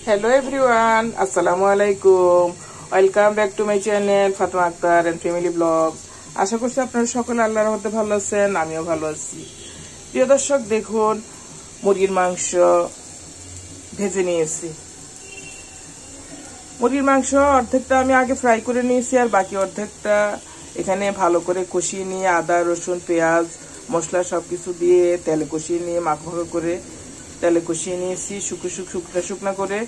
Hello everyone, Assalamu alaikum. Welcome back to my channel Fatima Akhtar and Family Vlogs. আশা করছি আপনারা সকলে আল্লাহর রহমতে ভালো আছেন, আমিও ভালো আছি। প্রিয় দর্শক দেখুন, মুরগির মাংস ভেজে নিয়েছি। মুরগির মাংস অর্ধেকটা আমি আগে ফ্রাই করে নিয়েছি আর বাকি অর্ধেকটা এখানে ভালো করে কষিয়ে নিয়ে আদা রসুন পেঁয়াজ মশলা সবকিছু দিয়ে তেলে কষিয়ে নিয়ে মাখো করে তেলে কষিয়ে নিয়েছি শুকনা করে।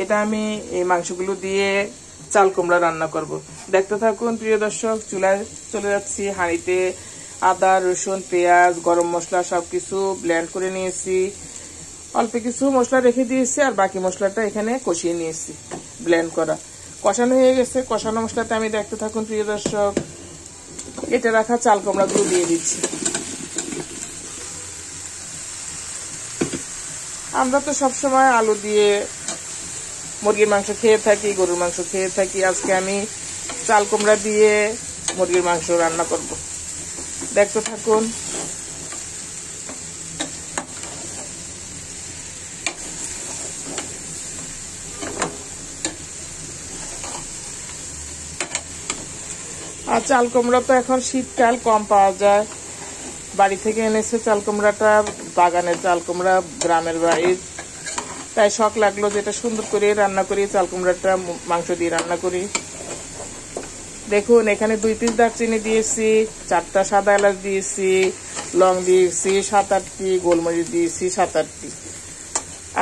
এটা আমি এই মাংসগুলো দিয়ে চাল কুমড়া রান্না করব। দেখতে থাকুন প্রিয় দর্শক। চুলায় চলে যাচ্ছি। হাঁড়িতে আদা রসুন পেঁয়াজ গরম মশলা সবকিছু ব্লেন্ড করে নিয়েছি। অল্প কিছু মশলা রেখে দিয়েছি আর বাকি মশলাটা এখানে কষিয়ে নিয়েছি ব্লেন্ড করা। কষানো হয়ে গেছে। কষানো মশলাতে আমি দেখতে থাকুন প্রিয় দর্শক। কেটে রাখা চাল কুমড়াগুলো দিয়ে দিচ্ছি। আমরা তো সবসময় আলু দিয়ে মুরগির মাংস খেয়ে থাকি, গরুর মাংস খেয়ে থাকি। আজকে আমি চাল কুমড়া দিয়ে মুরগির মাংস রান্না করব। দেখতে থাকুন। আর চাল কুমড়া তো এখন শীতকাল কম পাওয়া যায়। বাড়ি থেকে এনেছে চাল কুমড়াটা, বাগানের চাল কুমড়া, গ্রামের বাড়ির। তাই শখ লাগলো যেটা সুন্দর করে রান্না করি, চাল কুমড়াটা মাংস দিয়ে রান্না করি। দেখুন এখানে 2 পিস দারচিনি দিয়েছি, 4টা সাদা এলাচ দিয়েছি, লং দিয়েছি 7-8টি, গোলমরিচ দিয়েছি 7-8টি।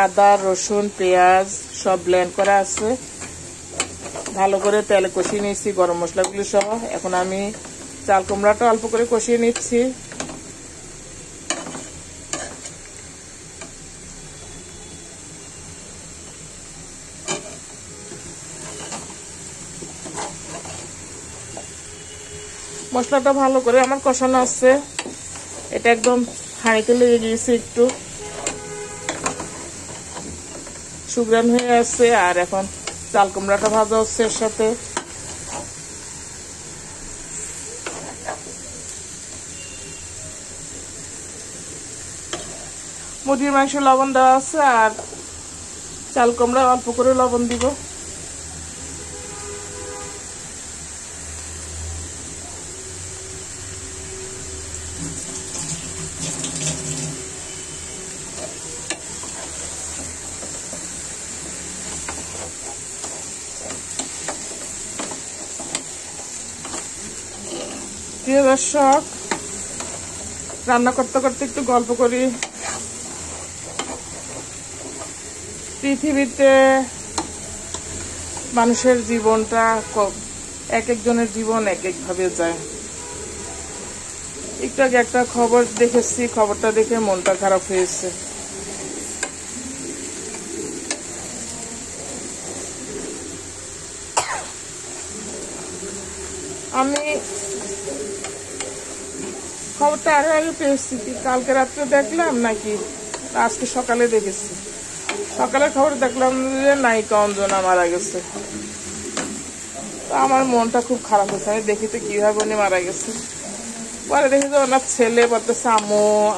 আদা রসুন পেঁয়াজ সব ব্লেন্ড করা আছে। ভালো করে তেলে কষিয়ে নিয়েছি গরম মশলাগুলো সহ। এখন আমি চাল কুমড়াটা অল্প করে কষিয়ে নিচ্ছি। মশলাটা ভালো করে আমার কষানো আছে। এটা একদম হাঁড়িতে লেগে গিয়েছে, একটু সুগ্রান হয়ে আছে। আর এখন চাল কুমড়াটা ভাজা হচ্ছে এর সাথে। মুরগির মাংস লবণ দেওয়া আছে আর চাল কুমড়া অল্প করে লবণ দিব। প্রিয় দর্শক, রান্না করতে করতে একটু গল্প করি। পৃথিবীতে মানুষের জীবনটা এক একজনের জীবন এক এক ভাবে যায়। একটু আগে একটা খবর দেখেছি, খবরটা দেখে মনটা খারাপ হয়েছে। আমি খবরটা আরো আগে পেয়েছি, কালকে রাত্রে দেখলাম নাকি আজকে সকালে দেখেছি। সকালের খবর দেখলাম যে নায়িকা অঞ্জনা মারা গেছে। তো আমার মনটা খুব খারাপ হয়েছে। আমি দেখি তো কিভাবে উনি মারা গেছে। পরে দেখি যে ওনার ছেলে বলতেছে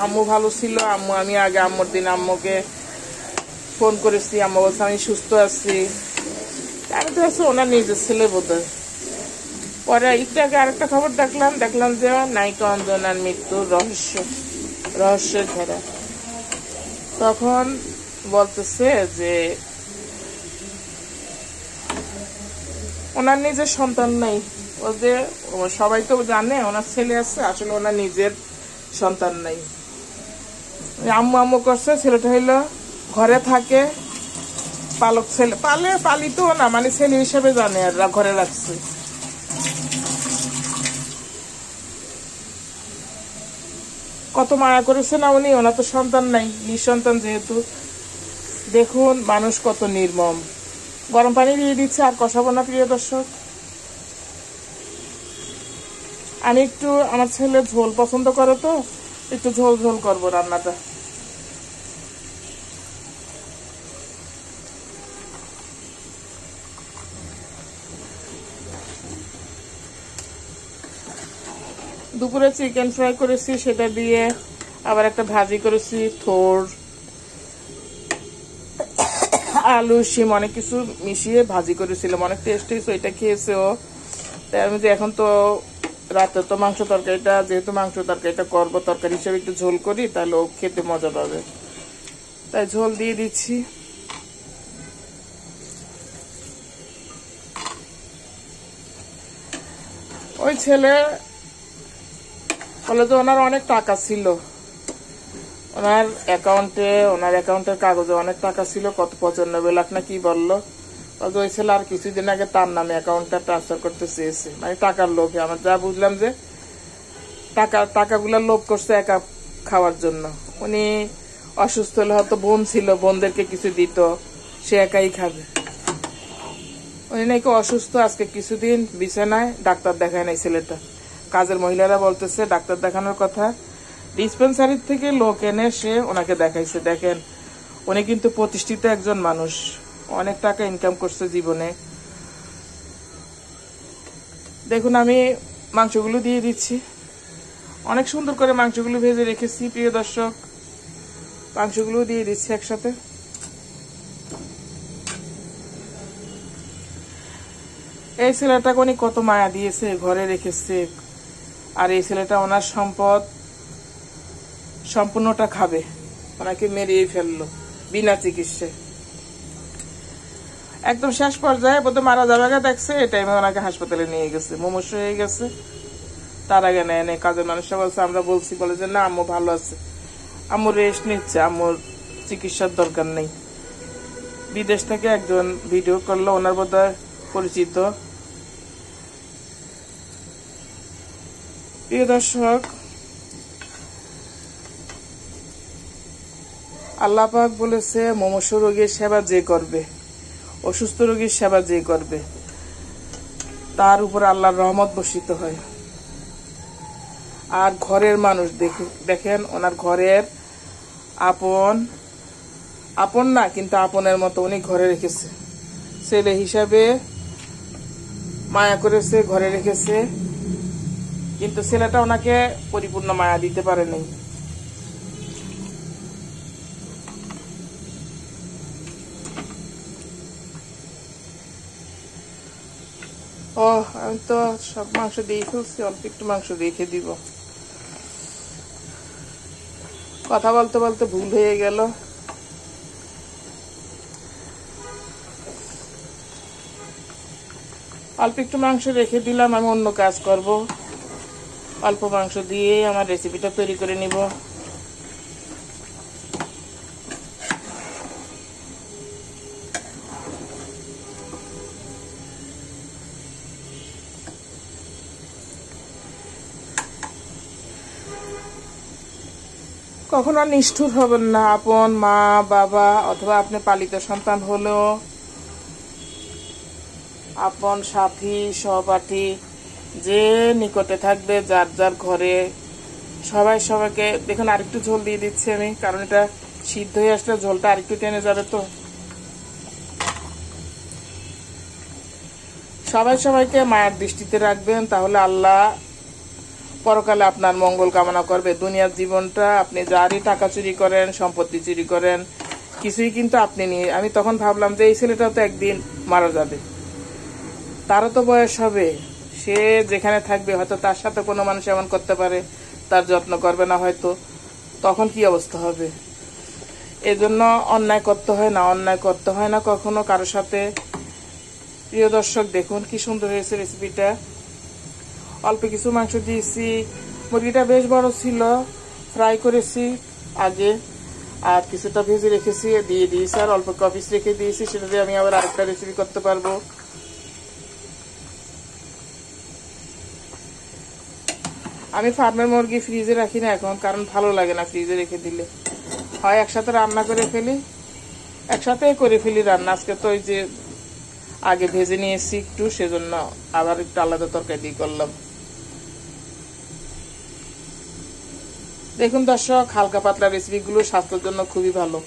আম্মু ভালো ছিল। আমি আগে আম্মুর দিন আম্মুকে ফোন করেছি, আম্মু বলছে আমি সুস্থ আছি। আমি তো হচ্ছে ওনার নিজের ছেলে বোধহয়। পরে একটু আগে আরেকটা খবর দেখলাম যে নায়িকা অঞ্জনার মৃত্যুর রহস্যের ঘেরা। তখন বলতেছে যে ওনার নিজের সন্তান নাই। ও যে সবাই তো জানে ওনার ছেলে আছে, আসলে ওনার নিজের সন্তান নাই। আম্মু করছে। ছেলেটা হইলো ঘরে থাকে, পালক ছেলে, পালিত না, মানে ছেলে হিসেবে জানে আর ঘরে রাখছে। কত মায়া করেছে না উনি। ওনার তো সন্তান নাই, নিঃসন্তান যেহেতু। দেখুন মানুষ কত নির্মম। গরম পানি দিয়ে দিচ্ছে আর কষাবো না প্রিয় দর্শক। আমি একটু, আমার ছেলে ঝোল পছন্দ করে তো একটু ঝোল ঝোল করবো রান্নাটা। দুপুরে চিকেন ফ্রাই করেছি, সেটা দিয়ে আবার একটা ভাজি করেছি থোড়। আলু শিম অনেক কিছু মিশিয়ে ভাজি করেছিলাম, অনেক টেস্ট হয়েছে, ওইটা খেয়েছে ও। তাই আমি যে এখন তো রাতে তো মাংস তরকারিটা, যেহেতু মাংস তরকারিটা করবো তরকারি হিসেবে একটু ঝোল করি, তাহলে ও খেতে মজা পাবে, তাই ঝোল দিয়ে দিচ্ছি। ওই ছেলে বলে যে ওনার অনেক টাকা ছিল, ওনার অ্যাকাউন্টের কাগজে অনেক টাকা ছিল, কত 95 লাখ না কি বললো। ওই ছেলে আর কিছুদিন আগে তার নামে অ্যাকাউন্টটা ট্রান্সফার করতে চেয়েছে, মানে টাকার লোভে। আমার যা বুঝলাম যে টাকাগুলার লোভ করছে একা খাওয়ার জন্য। উনি অসুস্থ হলে হয়তো বোন ছিল, বোনদেরকে কিছু দিত, সে একাই খাবে। উনি নাকি অসুস্থ, আজকে কিছুদিন বিছানায়, ডাক্তার দেখায় নাই ছেলেটা। কাজের মহিলারা বলতেছে ডাক্তার দেখানোর কথা, ডিসপেন্সারি থেকে লোক এনে সে ওনাকে দেখাইছে। দেখেন, উনি কিন্তু প্রতিষ্ঠিত একজন মানুষ, অনেক টাকা ইনকাম করছে জীবনে। দেখুন আমি মাংসগুলো দিয়ে দিচ্ছি, অনেক সুন্দর করে মাংসগুলো ভেজে রেখেছি প্রিয় দর্শক। মাংসগুলো দিয়ে দিচ্ছি একসাথে। এই ছেলেটাকে উনি কত মায়া দিয়েছে, ঘরে রেখেছে, আর এই ছেলেটা ওনার সম্পদ সম্পূর্ণটা খাবে, ওনাকে মেরিয়ে ফেললো বিনা চিকিৎসায়। একদম শেষ পর্যায়ে বোধহয় মারা যাবে দেখছে, এই টাইমে ওনাকে হাসপাতালে নিয়ে গেছে, মুমূর্ষু হয়ে গেছে। তার আগে নেয় কাজের মানুষরা বলছে, আমরা বলছি, বলে যে না আম্মু ভালো আছে, আম্মু রেস্ট নিচ্ছে, আম্মুর চিকিৎসার দরকার নেই। বিদেশ থেকে একজন ভিডিও করলো, ওনার বোধহয় পরিচিত। প্রিয় দর্শক, আল্লাহ পাক বলেছে মুমূর্ষু রোগীর সেবা যে করবে, অসুস্থ রোগীর সেবা যে করবে, তার উপর আল্লাহর রহমত বর্ষিত হয়। আর ঘরের মানুষ দেখেন, ওনার ঘরের আপন না, কিন্তু আপনের মতো উনি ঘরে রেখেছে, ছেলে হিসাবে মায়া করেছে, ঘরে রেখেছে, কিন্তু ছেলেটা ওনাকে পরিপূর্ণ মায়া দিতে পারে নাই। আমি তো সব মাংস দিয়ে ফেলছি, অল্প একটু মাংস রেখে দিব। কথা বলতে বলতে ভুল হয়ে গেল। অল্প একটু মাংস রেখে দিলাম, আমি অন্য কাজ করব। অল্প মাংস দিয়ে আমার রেসিপিটা তৈরি করে নিব। কখনো নিষ্ঠুর হবেন না, আপন মা বাবা অথবা আপনি পালিত সন্তান হলেও আপন সাথী সহপাঠী যে নিকটে থাকবে, যার যার ঘরে সবাইকে দেখুন। আরেকটু ঝোল দিয়ে দিচ্ছি আমি, কারণ এটা সিদ্ধ হয়ে আসলে ঝোলটা আরেকটু টেনে যাবে। তো সবাইকে মায়ের দৃষ্টিতে রাখবেন, তাহলে আল্লাহ পরকালে আপনার মঙ্গল কামনা করবে। দুনিয়ার জীবনটা আপনি যারই টাকা চুরি করেন, সম্পত্তি চুরি করেন, কিছুই কিন্তু আপনি নিয়ে। আমি তখন ভাবলাম যে এই ছেলেটা তো একদিন মারা যাবে, তারও তো বয়স হবে, সে যেখানে থাকবে হয়তো তার সাথে কোনো মানুষ এমন করতে পারে, তার যত্ন করবে না হয়তো, তখন কি অবস্থা হবে। এজন্য অন্যায় করতে হয় না কখনো কারো সাথে। প্রিয় দর্শক দেখুন কি সুন্দর হয়েছে রেসিপিটা। অল্প কিছু মাংস দিয়েছি, মুরগিটা বেশ বড় ছিল, ফ্রাই করেছি আগে, আর কিছুটা ভেজে রেখেছি দিয়ে দিয়েছি, আর অল্প কপিস রেখে দিয়েছি, সেটা দিয়ে আমি আবার আরেকটা রেসিপি করতে পারবো। আমি ফার্মের মুরগি ফ্রিজে রাখি না এখন, কারণ ভালো লাগে না ফ্রিজে রেখে দিলে। হয় একসাথে রান্না করে ফেলি, রান্না। আজকে তো ওই যে আগে ভেজে নিয়েছি একটু, সেজন্য আবার একটু আলাদা তরকারি দিয়ে করলাম। দেখুন দর্শক, হালকা পাতলা রেসিপিগুলো স্বাস্থ্যের জন্য খুবই ভালো।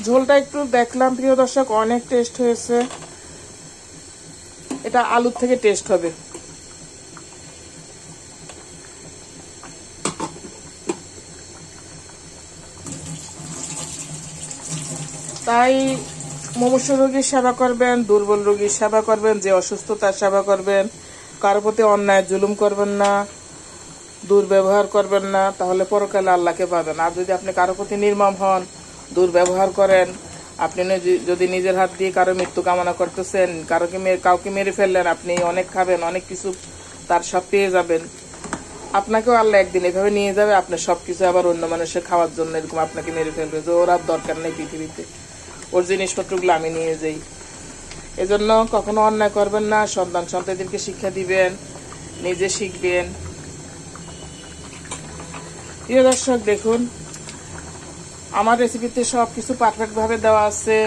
ঝোলটা একটু দেখলাম প্রিয় দর্শক, অনেক টেস্ট হয়েছে, এটা আলুর থেকে টেস্ট হবে। তাই মুমূর্ষু রোগীর সেবা করবেন, দুর্বল রোগীর সেবা করবেন, যে অসুস্থ তার সেবা করবেন, কারো প্রতি অন্যায় জুলুম করবেন না, দুর্ব্যবহার করবেন না, তাহলে পরকালে আল্লাহকে পাবেন। আর যদি আপনি কারো প্রতি নির্মম হন, দুর্ব্যবহার করেন, আপনি যদি নিজের হাত দিয়ে কারো মৃত্যু কামনা করতেছেন, কাউকে মেরে ফেললেন, আপনি অনেক খাবেন, অনেক কিছু তার সব পেয়ে যাবেন, আপনাকেও আল্লাহ একদিন এভাবে নিয়ে যাবে, আপনার সবকিছু আবার অন্য মানুষের খাওয়ার জন্য এরকম আপনাকে মেরে ফেলবে, যে ওর আর দরকার নেই পৃথিবীতে, ওর জিনিসপত্রগুলো আমি নিয়ে যাই। এজন্য কখনো অন্যায় করবেন না, সন্তানদেরকে শিক্ষা দিবেন, নিজে শিখবেন। প্রিয় দর্শক, দেখুন আমার রেসিপিতে সবকিছু পারফেক্ট ভাবে দেওয়া আছে।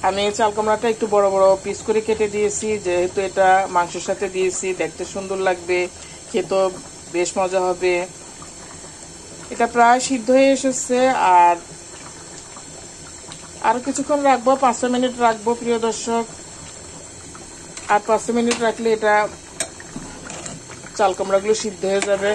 আমি চাল কুমড়াটা একটু বড় বড় পিস করে কেটে দিয়েছি, যেহেতু এটা মাংসের সাথে দিয়েছি, দেখতে সুন্দর লাগবে, খেতেও বেশ মজা হবে। এটা প্রায় সিদ্ধ হয়ে এসেছে, আর কিছুক্ষণ রাখবো, 5 মিনিট রাখবো প্রিয় দর্শক। আর 5 মিনিট রাখলে এটা চাল কুমড়াগুলো সিদ্ধ হয়ে যাবে।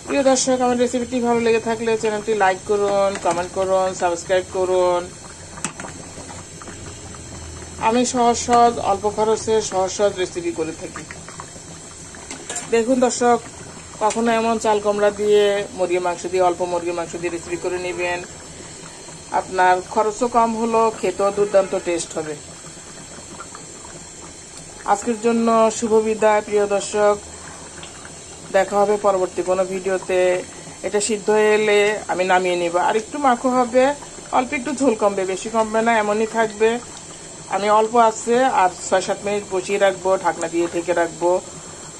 প্রিয় দর্শক, আমার রেসিপিটি ভালো লেগে থাকলে চ্যানেলটি লাইক করুন, কমেন্ট করুন, সাবস্ক্রাইব করুন। আমি সহজ অল্প খরচে সহজ রেসিপি করে থাকি। দেখুন দর্শক, কখনো এমন চাল কুমড়া দিয়ে মুরগির মাংস দিয়ে, অল্প মুরগির মাংস দিয়ে রেসিপি করে নেবেন, আপনার খরচও কম হলো, খেতেও দুর্দান্ত টেস্ট হবে। আজকের জন্য শুভ বিদায় প্রিয় দর্শক, দেখা হবে পরবর্তী কোনো ভিডিওতে। এটা সিদ্ধ হয়ে এলে আমি নামিয়ে নিব। আর একটু মাখো হবে, অল্প একটু ঝোল কমবে, বেশি কমবে না, এমনই থাকবে। আমি অল্প আছে আর 6-7 মিনিট বসিয়ে রাখবো, ঢাকনা দিয়ে ঢেকে রাখবো।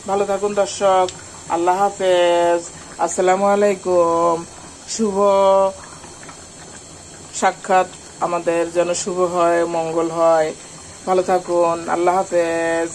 ভালো থাকুন দর্শক, আল্লাহ হাফেজ, আসসালামু আলাইকুম। শুভ সাক্ষাৎ আমাদের যেন শুভ হয়, মঙ্গল হয়। ভালো থাকুন, আল্লাহ হাফেজ।